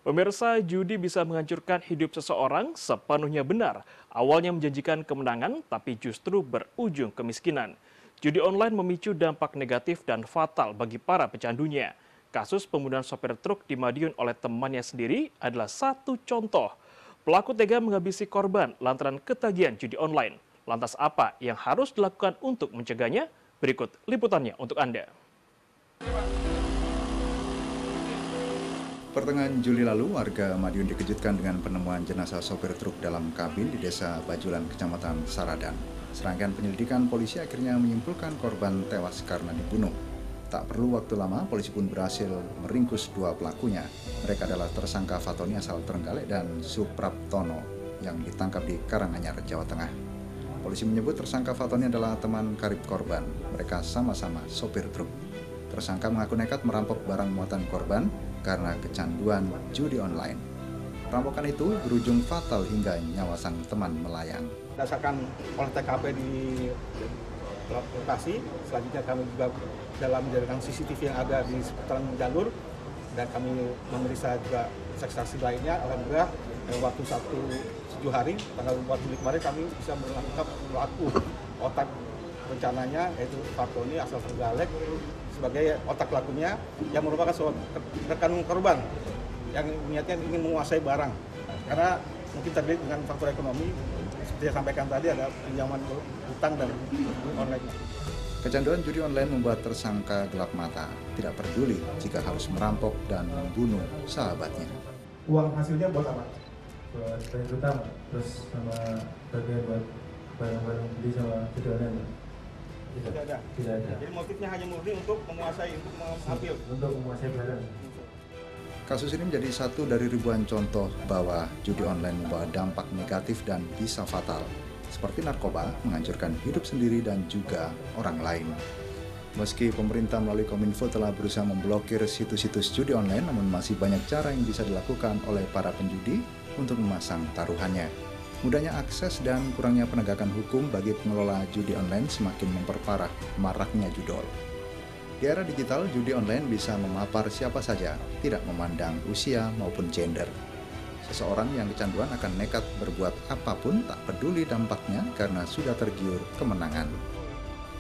Pemirsa, judi bisa menghancurkan hidup seseorang sepenuhnya benar. Awalnya menjanjikan kemenangan, tapi justru berujung kemiskinan. Judi online memicu dampak negatif dan fatal bagi para pecandunya. Kasus pembunuhan sopir truk di Madiun oleh temannya sendiri adalah satu contoh. Pelaku tega menghabisi korban lantaran ketagihan judi online. Lantas apa yang harus dilakukan untuk mencegahnya? Berikut liputannya untuk Anda. Pertengahan Juli lalu, warga Madiun dikejutkan dengan penemuan jenazah sopir truk dalam kabin di Desa Bajulan, Kecamatan Saradan. Serangkaian penyelidikan polisi akhirnya menyimpulkan korban tewas karena dibunuh. Tak perlu waktu lama, polisi pun berhasil meringkus dua pelakunya. Mereka adalah tersangka Fatoni asal Trenggalek dan Supraptono yang ditangkap di Karanganyar, Jawa Tengah. Polisi menyebut tersangka Fatoni adalah teman karib korban. Mereka sama-sama sopir truk. Tersangka mengaku nekat merampok barang muatan korban karena kecanduan judi online. Perampokan itu berujung fatal hingga nyawa sang teman melayang. Berdasarkan olah TKP di lokasi, selanjutnya kami juga dalam menjalankan CCTV yang ada di seputaran jalur dan kami memeriksa juga saksi-saksi lainnya. Alhamdulillah waktu 7 hari, tanggal 4 Juli kemarin kami bisa menangkap pelaku otak rencananya yaitu Fatoni asal Trenggalek sebagai otak pelakunya yang merupakan rekan korban yang niatnya ingin menguasai barang karena mungkin terlihat dengan faktor ekonomi seperti yang sampaikan tadi ada pinjaman utang dan online. Kecanduan judi online membuat tersangka gelap mata, tidak peduli jika harus merampok dan membunuh sahabatnya. Uang hasilnya buat apa? Buat bayar utang, terus sama bagian buat barang-barang beli sama judi online. Tidak ada. Jadi motifnya hanya murni untuk menguasai, untuk mengambil. Untuk menguasai barang. Kasus ini menjadi satu dari ribuan contoh bahwa judi online membawa dampak negatif dan bisa fatal. Seperti narkoba, menghancurkan hidup sendiri dan juga orang lain. Meski pemerintah melalui Kominfo telah berusaha memblokir situs-situs judi online, namun masih banyak cara yang bisa dilakukan oleh para penjudi untuk memasang taruhannya. Mudahnya akses dan kurangnya penegakan hukum bagi pengelola judi online semakin memperparah maraknya judol. Di era digital, judi online bisa memapar siapa saja, tidak memandang usia maupun gender. Seseorang yang kecanduan akan nekat berbuat apapun tak peduli dampaknya karena sudah tergiur kemenangan.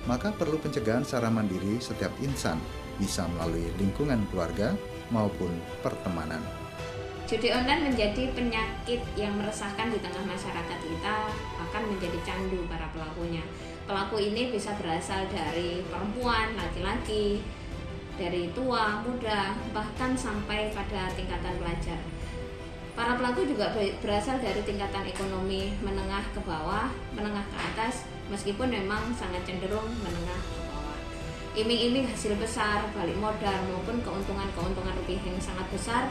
Maka perlu pencegahan secara mandiri setiap insan, bisa melalui lingkungan keluarga maupun pertemanan. Judi online menjadi penyakit yang meresahkan di tengah masyarakat kita, akan menjadi candu para pelakunya. Pelaku ini bisa berasal dari perempuan, laki-laki, dari tua, muda, bahkan sampai pada tingkatan pelajar. Para pelaku juga berasal dari tingkatan ekonomi menengah ke bawah, menengah ke atas, meskipun memang sangat cenderung menengah ke bawah. Iming-iming hasil besar, balik modal maupun keuntungan lebih yang sangat besar,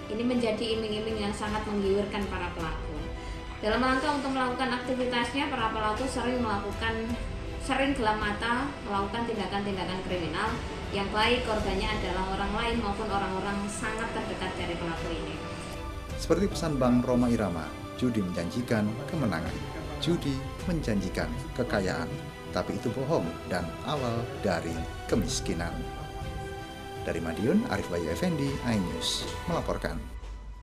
ini menjadi iming-iming yang sangat menggiurkan para pelaku. Dalam rangka untuk melakukan aktivitasnya, para pelaku sering gelap mata melakukan tindakan-tindakan kriminal yang baik korbannya adalah orang lain maupun orang-orang sangat terdekat dari pelaku ini. Seperti pesan Bang Roma Irama, judi menjanjikan kemenangan, judi menjanjikan kekayaan, tapi itu bohong dan awal dari kemiskinan. Dari Madiun, Arif Bayu Effendi, iNews melaporkan.